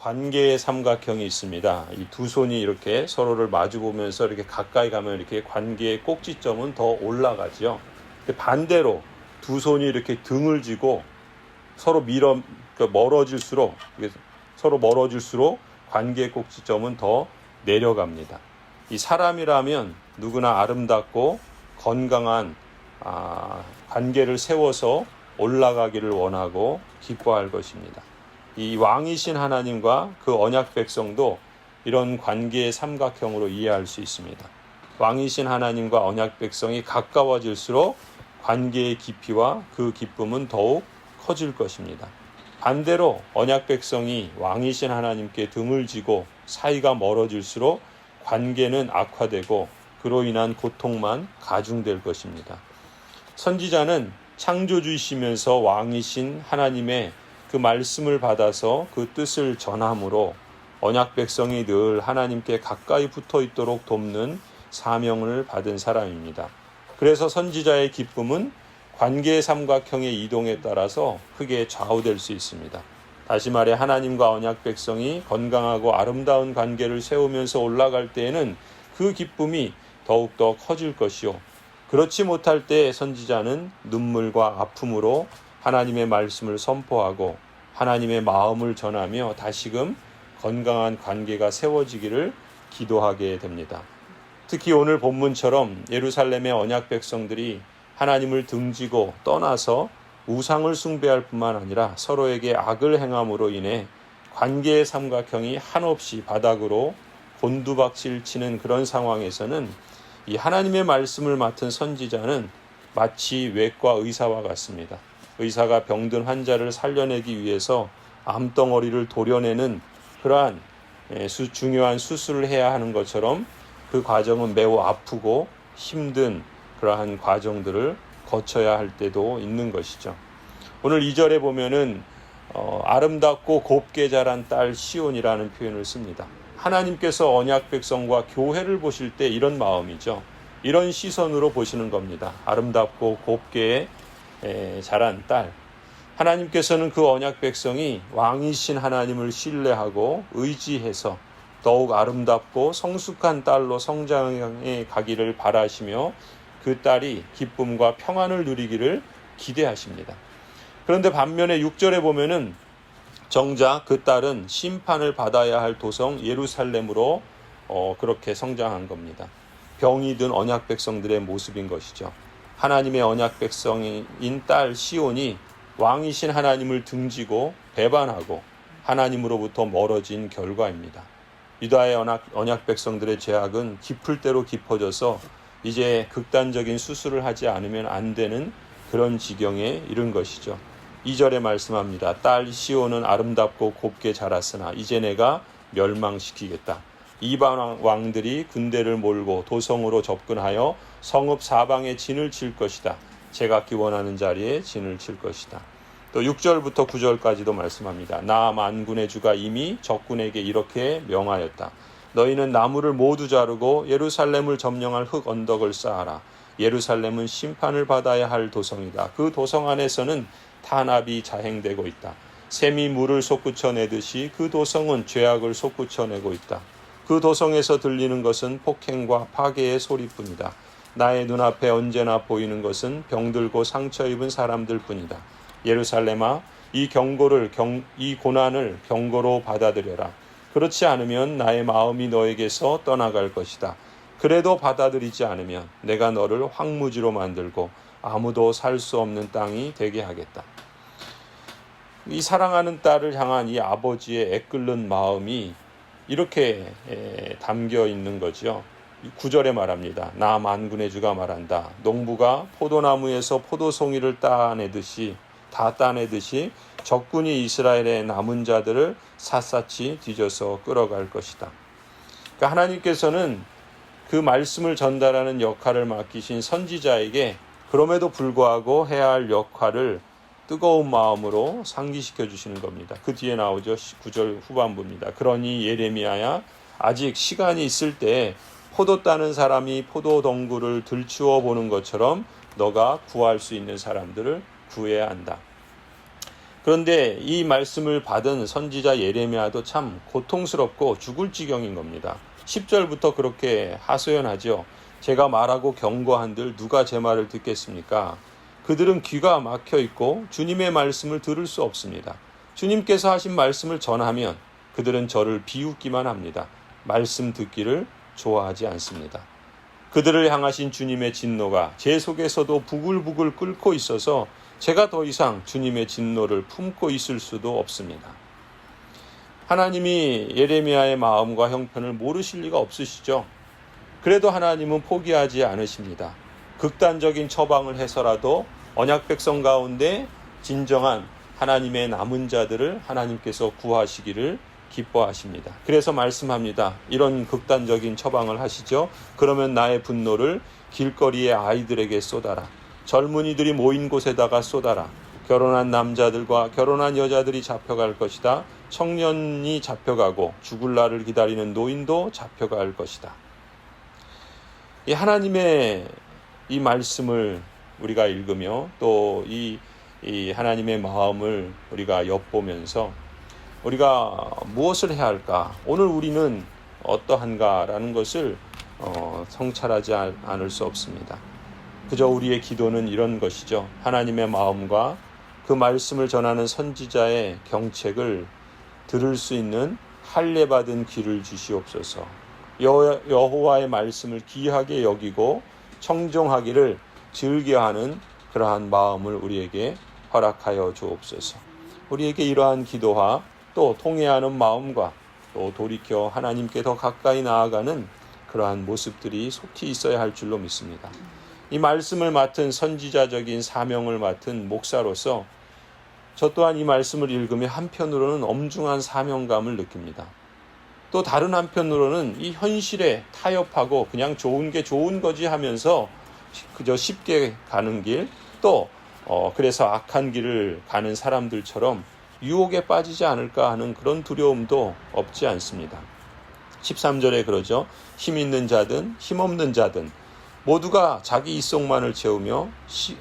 관계의 삼각형이 있습니다. 이 두 손이 이렇게 서로를 마주보면서 이렇게 가까이 가면 이렇게 관계의 꼭지점은 더 올라가죠. 반대로 두 손이 이렇게 등을 쥐고 서로 멀어질수록 관계의 꼭지점은 더 내려갑니다. 이 사람이라면 누구나 아름답고 건강한 관계를 세워서 올라가기를 원하고 기뻐할 것입니다. 이 왕이신 하나님과 그 언약 백성도 이런 관계의 삼각형으로 이해할 수 있습니다. 왕이신 하나님과 언약 백성이 가까워질수록 관계의 깊이와 그 기쁨은 더욱 커질 것입니다. 반대로 언약 백성이 왕이신 하나님께 등을 지고 사이가 멀어질수록 관계는 악화되고 그로 인한 고통만 가중될 것입니다. 선지자는 창조주이시면서 왕이신 하나님의 그 말씀을 받아서 그 뜻을 전함으로 언약 백성이 늘 하나님께 가까이 붙어 있도록 돕는 사명을 받은 사람입니다. 그래서 선지자의 기쁨은 관계의 삼각형의 이동에 따라서 크게 좌우될 수 있습니다. 다시 말해 하나님과 언약 백성이 건강하고 아름다운 관계를 세우면서 올라갈 때에는 그 기쁨이 더욱더 커질 것이요. 그렇지 못할 때 선지자는 눈물과 아픔으로 하나님의 말씀을 선포하고 하나님의 마음을 전하며 다시금 건강한 관계가 세워지기를 기도하게 됩니다. 특히 오늘 본문처럼 예루살렘의 언약 백성들이 하나님을 등지고 떠나서 우상을 숭배할 뿐만 아니라 서로에게 악을 행함으로 인해 관계의 삼각형이 한없이 바닥으로 곤두박질 치는 그런 상황에서는 이 하나님의 말씀을 맡은 선지자는 마치 외과 의사와 같습니다. 의사가 병든 환자를 살려내기 위해서 암덩어리를 도려내는 그러한 중요한 수술을 해야 하는 것처럼 그 과정은 매우 아프고 힘든 그러한 과정들을 거쳐야 할 때도 있는 것이죠. 오늘 2절에 보면은 아름답고 곱게 자란 딸 시온이라는 표현을 씁니다. 하나님께서 언약 백성과 교회를 보실 때 이런 마음이죠. 이런 시선으로 보시는 겁니다. 아름답고 곱게 자란 딸. 하나님께서는 그 언약 백성이 왕이신 하나님을 신뢰하고 의지해서 더욱 아름답고 성숙한 딸로 성장해 가기를 바라시며 그 딸이 기쁨과 평안을 누리기를 기대하십니다. 그런데 반면에 6절에 보면은 정작 그 딸은 심판을 받아야 할 도성 예루살렘으로 그렇게 성장한 겁니다. 병이 든 언약 백성들의 모습인 것이죠. 하나님의 언약 백성인 딸 시온이 왕이신 하나님을 등지고 배반하고 하나님으로부터 멀어진 결과입니다. 유다의 언약 백성들의 죄악은 깊을 대로 깊어져서 이제 극단적인 수술을 하지 않으면 안 되는 그런 지경에 이른 것이죠. 2절에 말씀합니다. 딸 시온은 아름답고 곱게 자랐으나 이제 내가 멸망시키겠다. 이방 왕들이 군대를 몰고 도성으로 접근하여 성읍 사방에 진을 칠 것이다. 제각기 원하는 자리에 진을 칠 것이다. 또 6절부터 9절까지도 말씀합니다. 나 만군의 주가 이미 적군에게 이렇게 명하였다. 너희는 나무를 모두 자르고 예루살렘을 점령할 흙 언덕을 쌓아라. 예루살렘은 심판을 받아야 할 도성이다. 그 도성 안에서는 탄압이 자행되고 있다. 샘이 물을 솟구쳐내듯이 그 도성은 죄악을 솟구쳐내고 있다. 그 도성에서 들리는 것은 폭행과 파괴의 소리뿐이다. 나의 눈앞에 언제나 보이는 것은 병들고 상처 입은 사람들 뿐이다. 예루살렘아, 이 고난을 경고로 받아들여라. 그렇지 않으면 나의 마음이 너에게서 떠나갈 것이다. 그래도 받아들이지 않으면 내가 너를 황무지로 만들고 아무도 살 수 없는 땅이 되게 하겠다. 이 사랑하는 딸을 향한 이 아버지의 애끓는 마음이 이렇게 담겨 있는 거죠. 9절에 말합니다. 나 만군의 주가 말한다. 농부가 포도나무에서 포도송이를 다 따내듯이 적군이 이스라엘의 남은 자들을 샅샅이 뒤져서 끌어갈 것이다. 그러니까 하나님께서는 그 말씀을 전달하는 역할을 맡기신 선지자에게 그럼에도 불구하고 해야 할 역할을 뜨거운 마음으로 상기시켜 주시는 겁니다. 그 뒤에 나오죠. 9절 후반부입니다. 그러니 예레미야야, 아직 시간이 있을 때 포도 따는 사람이 포도 덩굴을 들추어 보는 것처럼 너가 구할 수 있는 사람들을 구해야 한다. 그런데 이 말씀을 받은 선지자 예레미야도 참 고통스럽고 죽을 지경인 겁니다. 10절부터 그렇게 하소연하죠. 제가 말하고 경고한들 누가 제 말을 듣겠습니까? 그들은 귀가 막혀 있고 주님의 말씀을 들을 수 없습니다. 주님께서 하신 말씀을 전하면 그들은 저를 비웃기만 합니다. 말씀 듣기를 좋아하지 않습니다. 그들을 향하신 주님의 진노가 제 속에서도 부글부글 끓고 있어서 제가 더 이상 주님의 진노를 품고 있을 수도 없습니다. 하나님이 예레미야의 마음과 형편을 모르실 리가 없으시죠. 그래도 하나님은 포기하지 않으십니다. 극단적인 처방을 해서라도 언약 백성 가운데 진정한 하나님의 남은 자들을 하나님께서 구하시기를 기뻐하십니다. 그래서 말씀합니다. 이런 극단적인 처방을 하시죠. 그러면 나의 분노를 길거리의 아이들에게 쏟아라. 젊은이들이 모인 곳에다가 쏟아라. 결혼한 남자들과 결혼한 여자들이 잡혀갈 것이다. 청년이 잡혀가고 죽을 날을 기다리는 노인도 잡혀갈 것이다. 이 하나님의 이 말씀을 우리가 읽으며 또 이 하나님의 마음을 우리가 엿보면서 우리가 무엇을 해야 할까? 오늘 우리는 어떠한가라는 것을 성찰하지 않을 수 없습니다. 그저 우리의 기도는 이런 것이죠. 하나님의 마음과 그 말씀을 전하는 선지자의 경책을 들을 수 있는 할례받은 귀를 주시옵소서. 여호와의 말씀을 귀하게 여기고 청종하기를 즐겨하는 그러한 마음을 우리에게 허락하여 주옵소서. 우리에게 이러한 기도와 또 통회하는 마음과 또 돌이켜 하나님께 더 가까이 나아가는 그러한 모습들이 속히 있어야 할 줄로 믿습니다. 이 말씀을 맡은 선지자적인 사명을 맡은 목사로서 저 또한 이 말씀을 읽으며 한편으로는 엄중한 사명감을 느낍니다. 또 다른 한편으로는 이 현실에 타협하고 그냥 좋은 게 좋은 거지 하면서 그저 쉽게 가는 길, 또 그래서 악한 길을 가는 사람들처럼 유혹에 빠지지 않을까 하는 그런 두려움도 없지 않습니다. 13절에 그러죠. 힘 있는 자든 힘없는 자든 모두가 자기 이속만을 채우며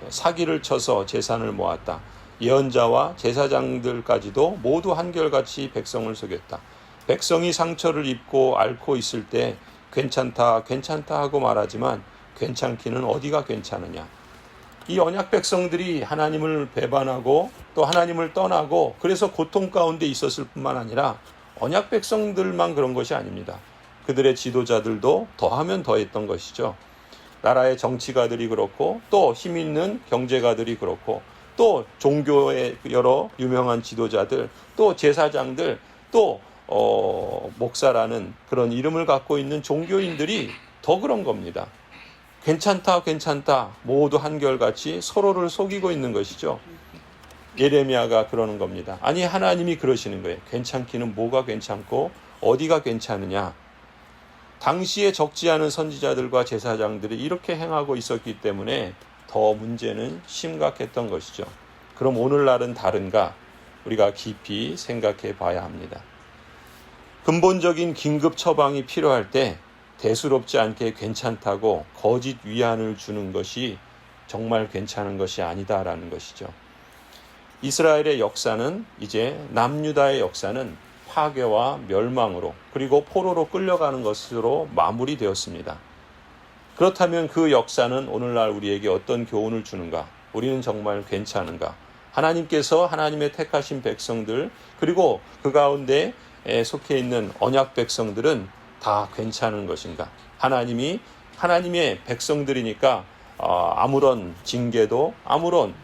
사기를 쳐서 재산을 모았다. 예언자와 제사장들까지도 모두 한결같이 백성을 속였다. 백성이 상처를 입고 앓고 있을 때 괜찮다 하고 말하지만 괜찮기는 어디가 괜찮으냐. 이 언약 백성들이 하나님을 배반하고 또 하나님을 떠나고 그래서 고통 가운데 있었을 뿐만 아니라 언약 백성들만 그런 것이 아닙니다. 그들의 지도자들도 더하면 더했던 것이죠. 나라의 정치가들이 그렇고 또 힘 있는 경제가들이 그렇고 또 종교의 여러 유명한 지도자들 또 제사장들 또 목사라는 그런 이름을 갖고 있는 종교인들이 더 그런 겁니다. 괜찮다 모두 한결같이 서로를 속이고 있는 것이죠. 예레미야가 그러는 겁니다. 아니 하나님이 그러시는 거예요. 괜찮기는 뭐가 괜찮고 어디가 괜찮으냐. 당시에 적지 않은 선지자들과 제사장들이 이렇게 행하고 있었기 때문에 더 문제는 심각했던 것이죠. 그럼 오늘날은 다른가? 우리가 깊이 생각해 봐야 합니다. 근본적인 긴급 처방이 필요할 때 대수롭지 않게 괜찮다고 거짓 위안을 주는 것이 정말 괜찮은 것이 아니다라는 것이죠. 이스라엘의 역사는 이제 남유다의 역사는 파괴와 멸망으로 그리고 포로로 끌려가는 것으로 마무리되었습니다. 그렇다면 그 역사는 오늘날 우리에게 어떤 교훈을 주는가? 우리는 정말 괜찮은가? 하나님께서 하나님의 택하신 백성들 그리고 그 가운데 속해 있는 언약 백성들은 다 괜찮은 것인가? 하나님이 하나님의 백성들이니까 아무런 징계도 아무런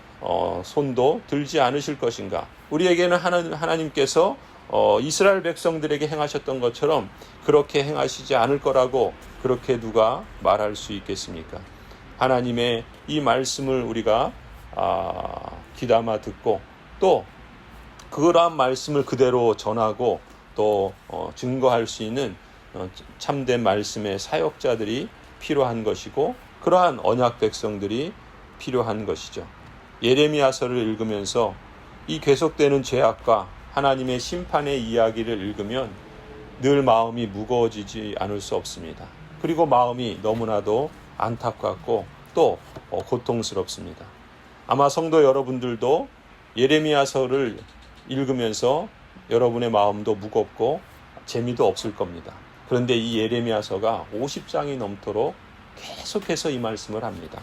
손도 들지 않으실 것인가? 우리에게는 하나님께서 이스라엘 백성들에게 행하셨던 것처럼 그렇게 행하시지 않을 거라고 그렇게 누가 말할 수 있겠습니까? 하나님의 이 말씀을 우리가 귀담아 듣고 또 그러한 말씀을 그대로 전하고 또 증거할 수 있는 참된 말씀의 사역자들이 필요한 것이고 그러한 언약 백성들이 필요한 것이죠. 예레미야서를 읽으면서 이 계속되는 죄악과 하나님의 심판의 이야기를 읽으면 늘 마음이 무거워지지 않을 수 없습니다. 그리고 마음이 너무나도 안타깝고 또 고통스럽습니다. 아마 성도 여러분들도 예레미야서를 읽으면서 여러분의 마음도 무겁고 재미도 없을 겁니다. 그런데 이 예레미야서가 50장이 넘도록 계속해서 이 말씀을 합니다.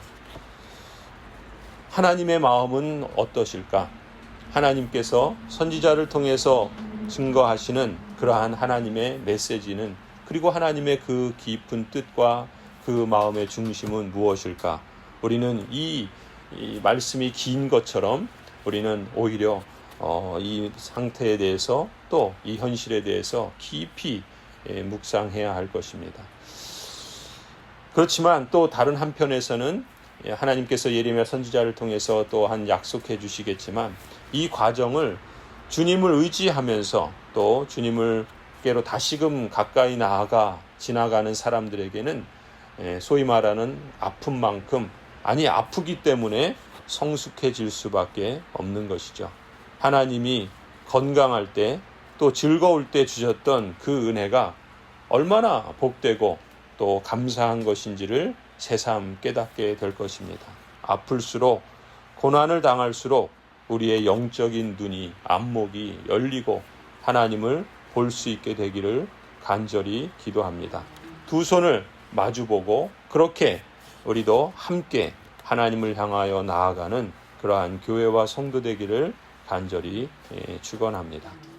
하나님의 마음은 어떠실까? 하나님께서 선지자를 통해서 증거하시는 그러한 하나님의 메시지는, 그리고 하나님의 그 깊은 뜻과 그 마음의 중심은 무엇일까? 우리는 이 말씀이 긴 것처럼 우리는 오히려 이 상태에 대해서 또 이 현실에 대해서 깊이 묵상해야 할 것입니다. 그렇지만 또 다른 한편에서는 하나님께서 예레미야 선지자를 통해서 또한 약속해 주시겠지만, 이 과정을 주님을 의지하면서 또 주님을께로 다시금 가까이 나아가 지나가는 사람들에게는 소위 말하는 아픔만큼, 아니 아프기 때문에 성숙해질 수밖에 없는 것이죠. 하나님이 건강할 때 또 즐거울 때 주셨던 그 은혜가 얼마나 복되고 또 감사한 것인지를 새삼 깨닫게 될 것입니다. 아플수록, 고난을 당할수록 우리의 영적인 눈이, 안목이 열리고 하나님을 볼 수 있게 되기를 간절히 기도합니다. 두 손을 마주보고 그렇게 우리도 함께 하나님을 향하여 나아가는 그러한 교회와 성도 되기를 간절히 축원합니다.